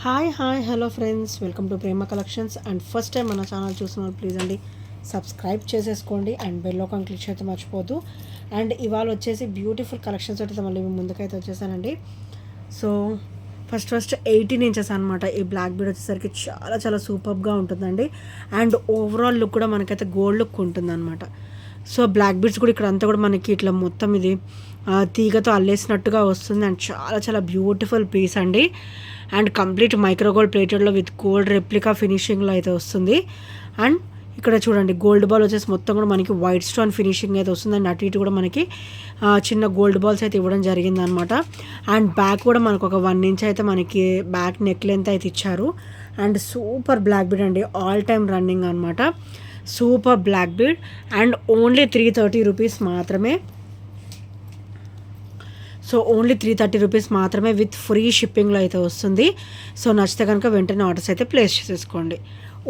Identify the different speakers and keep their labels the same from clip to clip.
Speaker 1: Hi hello friends, welcome to Prema collections. And first time మన channel చూస్తున్నారు please అండి subscribe చేసేసుకోండి and bell icon click చేయడం మర్చిపోద్దు. అండ్ ఇవాళ వచ్చేసి బ్యూటిఫుల్ కలెక్షన్స్ అయితే మళ్ళీ ముందుకైతే వచ్చేసానండి. సో ఫస్ట్ 18 ఇంచెస్ అనమాట. ఈ బ్లాక్ బీడ్ వచ్చేసరికి చాలా సూపర్గా ఉంటుందండి. అండ్ ఓవరాల్ లుక్ కూడా మనకైతే గోల్డ్ లుక్ ఉంటుందన్నమాట. సో బ్లాక్ బీడ్స్ కూడా ఇక్కడ అంతా కూడా మనకి ఇట్లా మొత్తం ఇది తీగతో అల్లేసినట్టుగా వస్తుంది. అండ్ చాలా బ్యూటిఫుల్ పీస్ అండి. అండ్ కంప్లీట్ మైక్రో గోల్డ్ ప్లేటెడ్లో విత్ గోల్డ్ రెప్లికా ఫినిషింగ్లో అయితే వస్తుంది. అండ్ ఇక్కడ చూడండి గోల్డ్ బాల్ వచ్చేసి మొత్తం కూడా మనకి వైట్ స్టోన్ ఫినిషింగ్ అయితే వస్తుంది. అండ్ అటు ఇటు కూడా మనకి చిన్న గోల్డ్ బాల్స్ అయితే ఇవ్వడం జరిగింది అనమాట. అండ్ బ్యాక్ కూడా మనకు ఒక 1 ఇంచ్ అయితే మనకి బ్యాక్ నెక్ లెంత్ అయితే ఇచ్చారు. అండ్ సూపర్ బ్లాక్ బీడ్ అండి, ఆల్ టైమ్ రన్నింగ్ అనమాట. Super black bead and only 330 rupees మాత్రమే. సో ఓన్లీ 330 రూపీస్ మాత్రమే విత్ ఫ్రీ షిప్పింగ్లో అయితే వస్తుంది. సో నచ్చితే కనుక వెంటనే ఆర్డర్స్ అయితే ప్లేస్ చేసేసుకోండి.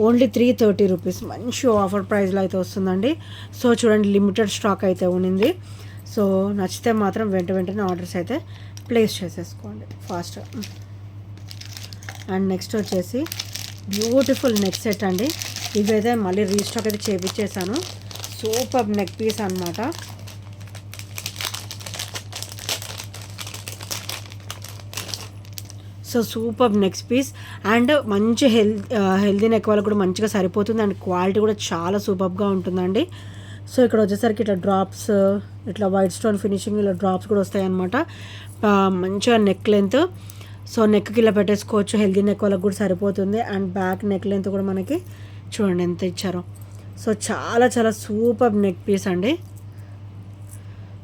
Speaker 1: ఓన్లీ 330 రూపీస్ మంచి ఆఫర్ ప్రైస్లో అయితే వస్తుందండి. సో చూడండి లిమిటెడ్ స్టాక్ అయితే ఉన్నింది. సో నచ్చితే మాత్రం వెంటనే ఆర్డర్స్ అయితే ప్లేస్ చేసేసుకోండి ఫాస్ట్గా. అండ్ నెక్స్ట్ వచ్చేసి బ్యూటిఫుల్ నెక్ సెట్ అండి. ఇవైతే మళ్ళీ రీస్టాక్ అయితే చేపించేసాను. సూపర్ నెక్ పీస్ అనమాట. So super next piece and మంచి హెల్దీ నెక్ వాళ్ళకి కూడా మంచిగా సరిపోతుంది. అండ్ క్వాలిటీ కూడా చాలా సూపర్గా ఉంటుందండి. సో ఇక్కడ వచ్చేసరికి ఇట్లా డ్రాప్స్, ఇట్లా వైట్ స్టోన్ ఫినిషింగ్ ఇలా డ్రాప్స్ కూడా వస్తాయి అన్నమాట. మంచిగా నెక్ లెంత్, సో నెక్కి ఇలా పెట్టేసుకోవచ్చు. హెల్దీ నెక్ వాళ్ళకి కూడా సరిపోతుంది. అండ్ బ్యాక్ నెక్ లెంత్ కూడా మనకి చూడండి ఎంత ఇచ్చారో. సో చాలా సూపర్ నెక్ పీస్ అండి.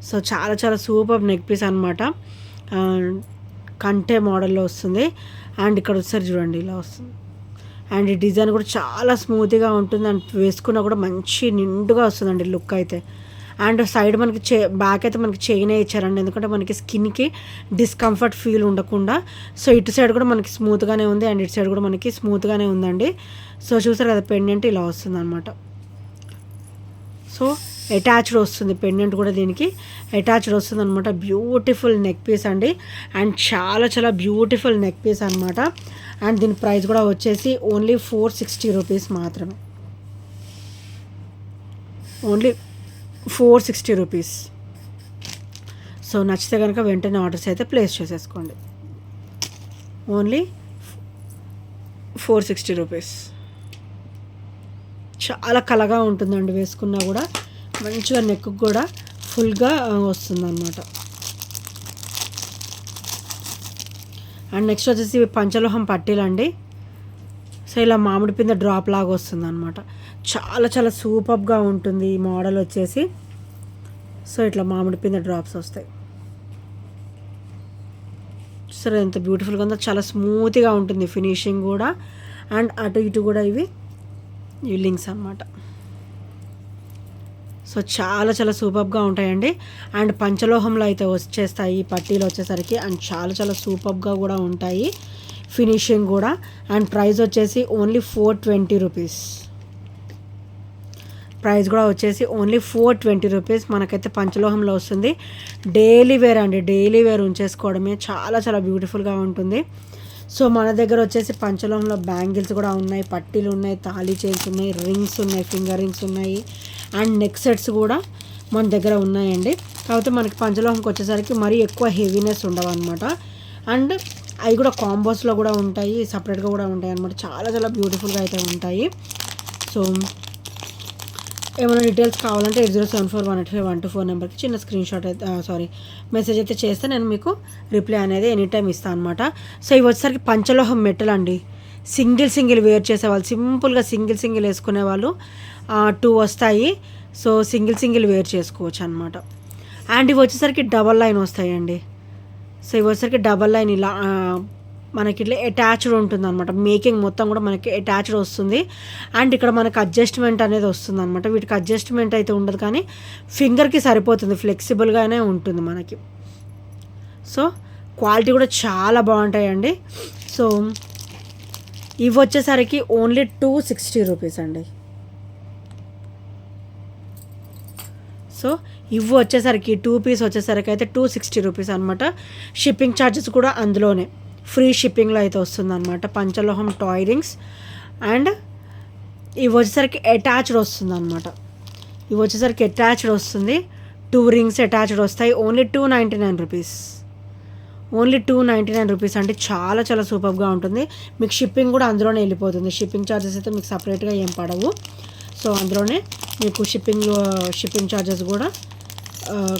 Speaker 1: సో చాలా సూపర్ నెక్ పీస్ అనమాట. కంటే మోడల్లో వస్తుంది. అండ్ ఇక్కడ వచ్చేసరి చూడండి ఇలా వస్తుంది. అండ్ ఈ డిజైన్ కూడా చాలా స్మూత్గా ఉంటుంది. అండ్ వేసుకున్నా కూడా మంచి నిండుగా వస్తుందండి లుక్ అయితే. అండ్ సైడ్ మనకి బ్యాక్ అయితే మనకి చైనే ఇచ్చారండి, ఎందుకంటే మనకి స్కిన్కి డిస్కంఫర్ట్ ఫీల్ ఉండకుండా. సో ఇటు సైడ్ కూడా మనకి స్మూత్గానే ఉంది అండ్ ఇటు సైడ్ కూడా మనకి స్మూత్గానే ఉందండి. సో చూసారు కదా పెండెంట్ ఇలా వస్తుంది అనమాట. సో అటాచ్డ్ వస్తుంది పెండెంట్ కూడా, దీనికి అటాచ్డ్ వస్తుంది అనమాట. బ్యూటిఫుల్ నెక్ పీస్ అండి. అండ్ చాలా బ్యూటిఫుల్ నెక్ పీస్ అనమాట. అండ్ దీని ప్రైస్ కూడా వచ్చేసి ఓన్లీ 460 రూపీస్ మాత్రమే. Only 460 rupees. సో నచ్చితే కనుక వెంటనే ఆర్డర్స్ అయితే ప్లేస్ చేసేసుకోండి. Only 460 rupees. చాలా కలగా ఉంటుందండి వేసుకున్నా కూడా. మంచిగా నెక్ కూడా ఫుల్గా వస్తుందన్నమాట. అండ్ నెక్స్ట్ వచ్చేసి పంచలోహం పట్టీలండి. సో ఇలా మామిడి పింద డ్రాప్ లాగా వస్తుంది అనమాట. చాలా సూపర్గా ఉంటుంది ఈ మోడల్ వచ్చేసి. సో ఇట్లా మామిడి పింద డ్రాప్స్ వస్తాయి. సరే ఎంత బ్యూటిఫుల్గా ఉందో, చాలా స్మూత్గా ఉంటుంది ఫినిషింగ్ కూడా. అండ్ అటు ఇటు కూడా ఇవి లింక్స్ అనమాట. సో చాలా సూపర్గా ఉంటాయండి. అండ్ పంచలోహంలో అయితే వచ్చేస్తాయి ఈ పట్టీలు వచ్చేసరికి. అండ్ చాలా సూపర్గా కూడా ఉంటాయి ఫినిషింగ్ కూడా. అండ్ ప్రైస్ వచ్చేసి ఓన్లీ 420 రూపీస్. ప్రైస్ కూడా వచ్చేసి ఓన్లీ 420 రూపీస్ మనకైతే పంచలోహంలో వస్తుంది. డైలీ వేర్ అండి, డైలీ వేర్ ఉంచేసుకోవడమే. చాలా బ్యూటిఫుల్గా ఉంటుంది. సో మన దగ్గర వచ్చేసి పంచలోహంలో బ్యాంగిల్స్ కూడా ఉన్నాయి, పట్టీలు ఉన్నాయి, తాళీ చైన్స్ ఉన్నాయి, రింగ్స్ ఉన్నాయి, ఫింగర్ రింగ్స్ ఉన్నాయి. అండ్ నెక్ సెట్స్ కూడా మన దగ్గర ఉన్నాయండి. కాకపోతే మనకి పంచలోహంకి వచ్చేసరికి మరీ ఎక్కువ హెవీనెస్ ఉండవు అనమాట. అండ్ అవి కూడా కాంబోస్లో కూడా ఉంటాయి, సపరేట్గా కూడా ఉంటాయి అనమాట. చాలా బ్యూటిఫుల్గా అయితే ఉంటాయి. సో ఏమైనా డీటెయిల్స్ కావాలంటే 8074185124 నెంబర్కి చిన్న స్క్రీన్ షాట్ అయితే మెసేజ్ అయితే చేస్తే నేను మీకు రిప్లై అనేది ఎనీ టైం ఇస్తాను అనమాట. సో ఇవి వచ్చేసరికి పంచలోహం మెటల్ అండి. సింగిల్ వేర్ చేసేవాళ్ళు, సింపుల్గా సింగిల్ వేసుకునే వాళ్ళు 2 వస్తాయి. సో సింగిల్ వేర్ చేసుకోవచ్చు అనమాట. అండ్ ఇవి వచ్చేసరికి డబల్ లైన్ వస్తాయండి. సో ఇవి వచ్చేసరికి డబల్ లైన్ ఇలా మనకి ఇట్లా అటాచ్డ్ ఉంటుంది అనమాట. మేకింగ్ మొత్తం కూడా మనకి అటాచ్డ్ వస్తుంది. అండ్ ఇక్కడ మనకి అడ్జస్ట్మెంట్ అనేది వస్తుంది అనమాట. వీటికి అడ్జస్ట్మెంట్ అయితే ఉండదు, కానీ ఫింగర్కి సరిపోతుంది, ఫ్లెక్సిబుల్గానే ఉంటుంది మనకి. సో క్వాలిటీ కూడా చాలా బాగుంటాయండి. సో ఇవి వచ్చేసరికి ఓన్లీ 260 రూపీస్ అండి. సో ఇవి వచ్చేసరికి 2 పీస్ వచ్చేసరికి అయితే 260 రూపీస్ అనమాట. షిప్పింగ్ ఛార్జెస్ కూడా అందులోనే ఫ్రీ షిప్పింగ్లో అయితే వస్తుందన్నమాట. పంచలోహం టాయ్ రింగ్స్ అండ్ ఇవి వచ్చేసరికి అటాచ్డ్ వస్తుంది అనమాట. ఇవి వచ్చేసరికి అటాచ్డ్ వస్తుంది, 2 రింగ్స్ అటాచ్డ్ వస్తాయి. ఓన్లీ 299 రూపీస్, ఓన్లీ 299 రూపీస్ అంటే చాలా చాలా సూపర్గా ఉంటుంది. మీకు షిప్పింగ్ కూడా అందులోనే వెళ్ళిపోతుంది. షిప్పింగ్ ఛార్జెస్ అయితే మీకు సపరేట్గా ఏం పడవు. సో అందులోనే మీకు షిప్పింగ్ ఛార్జెస్ కూడా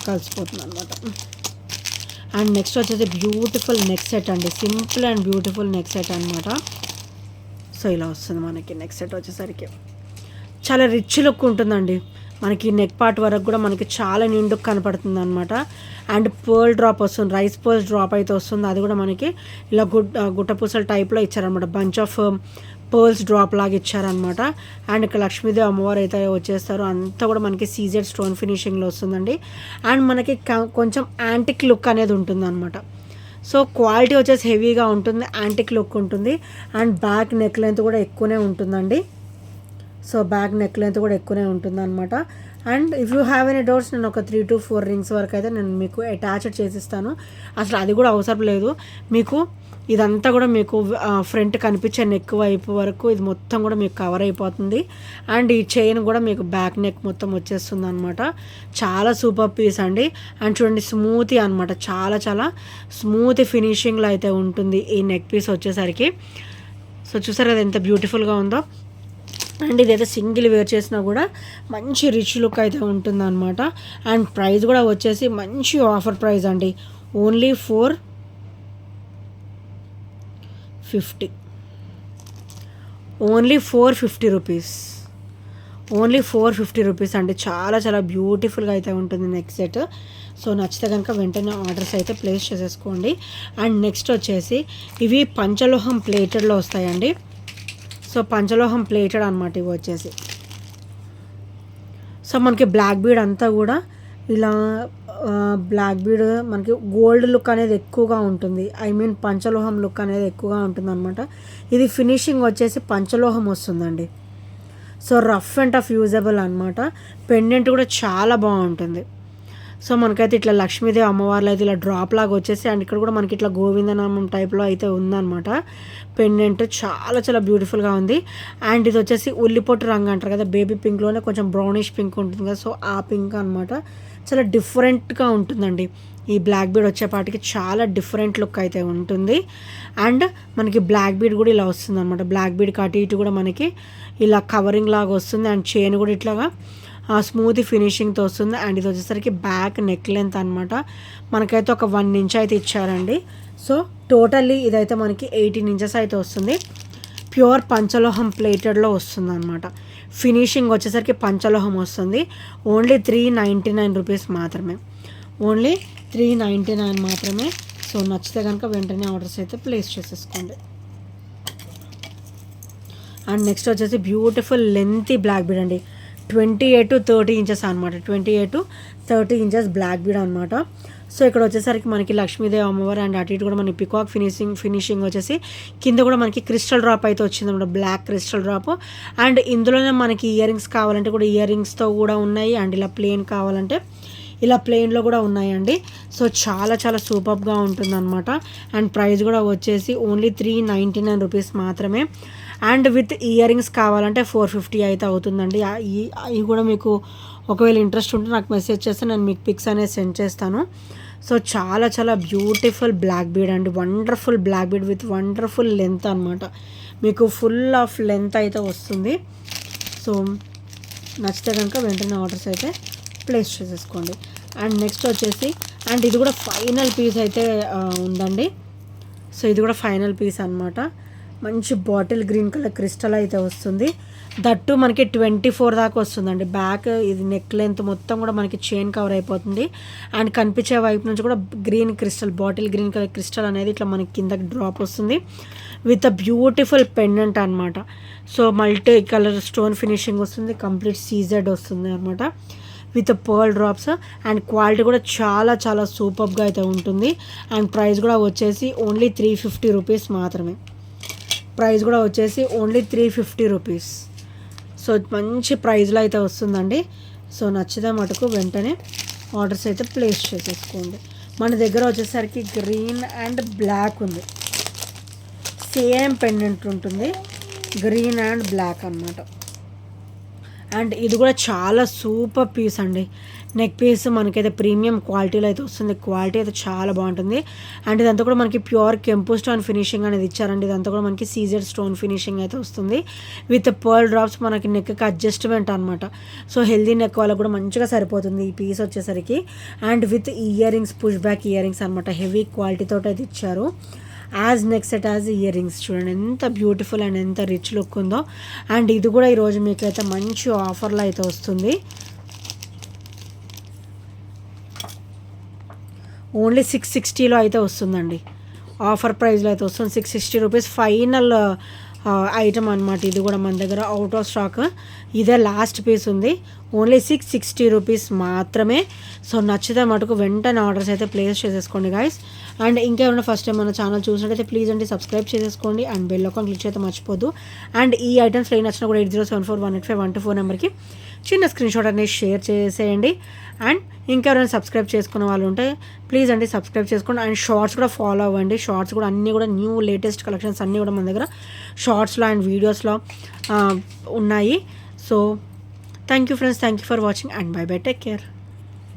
Speaker 1: కలిసిపోతుంది అనమాట. అండ్ నెక్స్ట్ వచ్చేసి బ్యూటిఫుల్ నెక్ సెట్ అండి, simple and beautiful neck set అనమాట. సో ఇలా వస్తుంది మనకి నెక్ సెట్ వచ్చేసరికి చాలా రిచ్ లుక్ ఉంటుందండి. మనకి నెక్ పార్ట్ వరకు కూడా మనకి చాలా నిండుకు కనపడుతుంది అనమాట. అండ్ పర్ల్ డ్రాప్ వస్తుంది, రైస్ పర్ల్స్ డ్రాప్ అయితే వస్తుంది. అది కూడా మనకి ఇలా గుట్టపూసల టైప్లో ఇచ్చారనమాట, బంచ్ ఆఫ్ పర్ల్స్ డ్రాప్ లాగా ఇచ్చారనమాట. అండ్ ఇక్కడ లక్ష్మీదేవి అమ్మవారు అయితే వచ్చేస్తారు. అంతా కూడా మనకి సీజెడ్ స్టోన్ ఫినిషింగ్లో వస్తుందండి. అండ్ మనకి కొంచెం యాంటిక్ లుక్ అనేది ఉంటుంది అనమాట. సో క్వాలిటీ వచ్చేసి హెవీగా ఉంటుంది, యాంటిక్ లుక్ ఉంటుంది. అండ్ బ్యాక్ నెక్ లెంత్ కూడా ఎక్కువనే ఉంటుందండి. సో బ్యాక్ నెక్ లెంత్ కూడా ఎక్కువనే ఉంటుంది అనమాట. And if you have any doubts నేను ఒక 3 to 4 రింగ్స్ వరకు అయితే నేను మీకు అటాచ్డ్ చేసిస్తాను. అసలు అది కూడా అవసరం లేదు మీకు. ఇదంతా కూడా మీకు ఫ్రంట్ కనిపించే నెక్ వైపు వరకు ఇది మొత్తం కూడా మీకు కవర్ అయిపోతుంది. అండ్ ఈ చైన్ కూడా మీకు బ్యాక్ నెక్ మొత్తం వచ్చేస్తుంది అనమాట. చాలా సూపర్ పీస్ అండి. అండ్ చూడండి స్మూతీ అనమాట, చాలా చాలా స్మూత్ ఫినిషింగ్లో అయితే ఉంటుంది ఈ నెక్ పీస్ వచ్చేసరికి. సో చూసారు కదా ఎంత బ్యూటిఫుల్గా ఉందో. అండ్ ఇదైతే సింగిల్ వేర్ చేసినా కూడా మంచి రిచ్ లుక్ అయితే ఉంటుందన్నమాట. అండ్ ప్రైస్ కూడా వచ్చేసి మంచి ఆఫర్ ప్రైస్ అండి, only 450, only 450 rupees, only 450 rupees అండి. చాలా చాలా బ్యూటిఫుల్గా అయితే ఉంటుంది నెక్ సెట్. సో నచ్చితే కనుక వెంటనే ఆర్డర్స్ అయితే ప్లేస్ చేసేసుకోండి. అండ్ నెక్స్ట్ వచ్చేసి ఇవి పంచలోహం ప్లేటెడ్లో వస్తాయండి. సో పంచలోహం ప్లేటెడ్ అనమాట ఇవి వచ్చేసి. సో మనకి బ్లాక్ బీడ్ అంతా కూడా ఇలా బ్లాక్ బీడ్ మనకి గోల్డ్ లుక్ అనేది ఎక్కువగా ఉంటుంది, ఐ మీన్ పంచలోహం లుక్ అనేది ఎక్కువగా ఉంటుంది అనమాట. ఇది ఫినిషింగ్ వచ్చేసి పంచలోహం వస్తుందండి. So rough and tough usable అనమాట. పెండెంట్ కూడా చాలా బాగుంటుంది. సో మనకైతే ఇట్లా లక్ష్మీదేవి అమ్మవార్లు అయితే ఇలా డ్రాప్ లాగా వచ్చేసి, అండ్ ఇక్కడ కూడా మనకి ఇట్లా గోవిందనామం టైప్లో అయితే ఉందన్నమాట పెండెంట్. చాలా చాలా బ్యూటిఫుల్గా ఉంది. అండ్ ఇది వచ్చేసి ఉల్లిపొట్టు రంగు అంటారు కదా, బేబీ పింక్లోనే కొంచెం బ్రౌనిష్ పింక్ ఉంటుంది కదా, సో ఆ పింక్ అనమాట. చాలా డిఫరెంట్గా ఉంటుందండి. ఈ బ్లాక్ బీడ్ వచ్చేపాటికి చాలా డిఫరెంట్ లుక్ అయితే ఉంటుంది. అండ్ మనకి బ్లాక్ బీడ్ కూడా ఇలా వస్తుంది అనమాట. బ్లాక్ బీడ్ అటు ఇటు కూడా మనకి ఇలా కవరింగ్ లాగా వస్తుంది. అండ్ చైన్ కూడా ఇట్లాగా స్మూత్ ఫినిషింగ్తో వస్తుంది. అండ్ ఇది వచ్చేసరికి బ్యాక్ నెక్ లెంత్ అనమాట. మనకైతే ఒక 1 ఇంచ్ అయితే ఇచ్చారండి. సో టోటల్లీ ఇదైతే మనకి 18 ఇంచెస్ అయితే వస్తుంది. ప్యూర్ పంచలోహం ప్లేటెడ్లో వస్తుంది అనమాట. ఫినిషింగ్ వచ్చేసరికి పంచలోహం వస్తుంది. ఓన్లీ 399 రూపీస్ మాత్రమే, ఓన్లీ 399 మాత్రమే. సో నచ్చితే కనుక వెంటనే ఆర్డర్స్ అయితే ప్లేస్ చేసేసుకోండి. అండ్ నెక్స్ట్ వచ్చేసి బ్యూటిఫుల్ లెంతీ బ్లాక్ బీడ్ అండి, 28 to 30 ఇంచెస్ అనమాట. 28 to 30 ఇంచెస్ బ్లాక్ బీడ్ అనమాట. సో ఇక్కడ వచ్చేసరికి మనకి లక్ష్మీదేవి అమ్మవారు అండ్ అటు ఇటు కూడా మనకి పికాక్ ఫినిషింగ్ వచ్చేసి కింద కూడా మనకి క్రిస్టల్ డ్రాప్ అయితే వచ్చింది అనమాట, బ్లాక్ క్రిస్టల్ డ్రాప్. అండ్ ఇందులోనే మనకి ఇయర్ రింగ్స్ కావాలంటే కూడా ఇయర్ రింగ్స్తో కూడా ఉన్నాయి. అండ్ ఇలా ప్లెయిన్ కావాలంటే ఇలా ప్లెయిన్లో కూడా ఉన్నాయండి. సో చాలా చాలా సూపర్గా ఉంటుందన్నమాట. అండ్ ప్రైస్ కూడా వచ్చేసి ఓన్లీ 399 రూపీస్ మాత్రమే. అండ్ విత్ ఇయర్ రింగ్స్ కావాలంటే 450 అయితే అవుతుందండి. ఇవి కూడా మీకు ఒకవేళ ఇంట్రెస్ట్ ఉంటే నాకు మెసేజ్ చేస్తే నేను మీకు పిక్స్ అనేది సెండ్ చేస్తాను. సో చాలా చాలా బ్యూటిఫుల్ బ్లాక్ బీడ్ అండి, wonderful black bead with wonderful length అనమాట. మీకు ఫుల్ ఆఫ్ లెంత్ అయితే వస్తుంది. సో నచ్చితే కనుక వెంటనే ఆర్డర్స్ అయితే ప్లేస్ చేసేసుకోండి. అండ్ నెక్స్ట్ వచ్చేసి అండ్ ఇది కూడా ఫైనల్ పీస్ అయితే ఉందండి. సో ఇది కూడా ఫైనల్ పీస్ అనమాట. మంచి బాటిల్ గ్రీన్ కలర్ క్రిస్టల్ అయితే వస్తుంది. దట్టు మనకి 24 దాకా వస్తుందండి. బ్యాక్ ఇది నెక్ లెంత్ మొత్తం కూడా మనకి చైన్ కవర్ అయిపోతుంది. అండ్ కనిపించే వైపు నుంచి కూడా green crystal, bottle green colour crystal అనేది ఇట్లా మనకి కిందకి డ్రాప్ వస్తుంది విత్ అ బ్యూటిఫుల్ పెండెంట్ అనమాట. So multi colour stone finishing వస్తుంది, కంప్లీట్ సీజెడ్ వస్తుంది అనమాట with pearl drops. And quality కూడా చాలా చాలా సూపర్గా అయితే ఉంటుంది. అండ్ ప్రైస్ కూడా వచ్చేసి ఓన్లీ 350 రూపీస్ మాత్రమే. ప్రైస్ కూడా వచ్చేసి ఓన్లీ 350 రూపీస్. సో మంచి ప్రైస్లో అయితే వస్తుందండి. సో నచ్చితే మటుకు వెంటనే ఆర్డర్స్ అయితే ప్లేస్ చేసేసుకోండి. మన దగ్గర వచ్చేసరికి గ్రీన్ అండ్ బ్లాక్ ఉంది. సేమ్ పెండెంట్ ఉంటుంది, గ్రీన్ అండ్ బ్లాక్ అన్నమాట. అండ్ ఇది కూడా చాలా సూపర్ పీస్ అండి. నెక్ పీస్ మనకైతే ప్రీమియం క్వాలిటీలో అయితే వస్తుంది, క్వాలిటీ అయితే చాలా బాగుంటుంది. అండ్ ఇదంతా కూడా మనకి ప్యూర్ కెంపు స్టోన్ ఫినిషింగ్ అనేది ఇచ్చారండి. ఇదంతా కూడా మనకి సీజెడ్ స్టోన్ ఫినిషింగ్ అయితే వస్తుంది విత్ పర్ల్ డ్రాప్స్, మనకి నెక్కి అడ్జస్ట్మెంట్ అనమాట. సో హెల్దీ నెక్ వాళ్ళకు కూడా మంచిగా సరిపోతుంది ఈ పీస్ వచ్చేసరికి. And with ear rings, push back ear rings అనమాట, హెవీ క్వాలిటీతో అయితే ఇచ్చారు. As neck set as ear rings చూడండి ఎంత బ్యూటిఫుల్ అండ్ ఎంత రిచ్ లుక్ ఉందో. అండ్ ఇది కూడా ఈరోజు మీకైతే మంచి ఆఫర్లో అయితే వస్తుంది. ఓన్లీ 660లో అయితే వస్తుందండి, ఆఫర్ ప్రైస్లో అయితే వస్తుంది. 660 రూపీస్ ఫైనల్ ఐటమ్ అనమాట. ఇది కూడా మన దగ్గర అవుట్ ఆఫ్ స్టాక్, ఇదే లాస్ట్ పీస్ ఉంది. ఓన్లీ 660 రూపీస్ మాత్రమే. సో నచ్చితే మటుకు వెంటనే ఆర్డర్స్ అయితే ప్లేస్ చేసేసుకోండి గైస్. అండ్ ఇంకేమైనా ఫస్ట్ టైం మన ఛానల్ చూసినట్టయితే ప్లీజ్ అండి సబ్స్క్రైబ్ చేసేసుకోండి అండ్ బెల్ ఐకాన్ క్లిక్ అయితే మర్చిపోద్దు. అండ్ ఈ ఐటమ్స్ ఏ నచ్చినా కూడా 8074185124 నెంబర్కి చిన్న స్క్రీన్ షాట్ అనేది షేర్ చేసేయండి. అండ్ ఇంకెవరైనా సబ్స్క్రైబ్ చేసుకున్న వాళ్ళు ఉంటే ప్లీజ్ అండి సబ్స్క్రైబ్ చేసుకోండి. అండ్ షార్ట్స్ కూడా ఫాలో అవ్వండి. షార్ట్స్ కూడా అన్నీ కూడా న్యూ లేటెస్ట్ కలెక్షన్స్ అన్నీ కూడా మన దగ్గర షార్ట్స్లో అండ్ వీడియోస్లో ఉన్నాయి. So thank you friends, thank you for watching and by by, take care.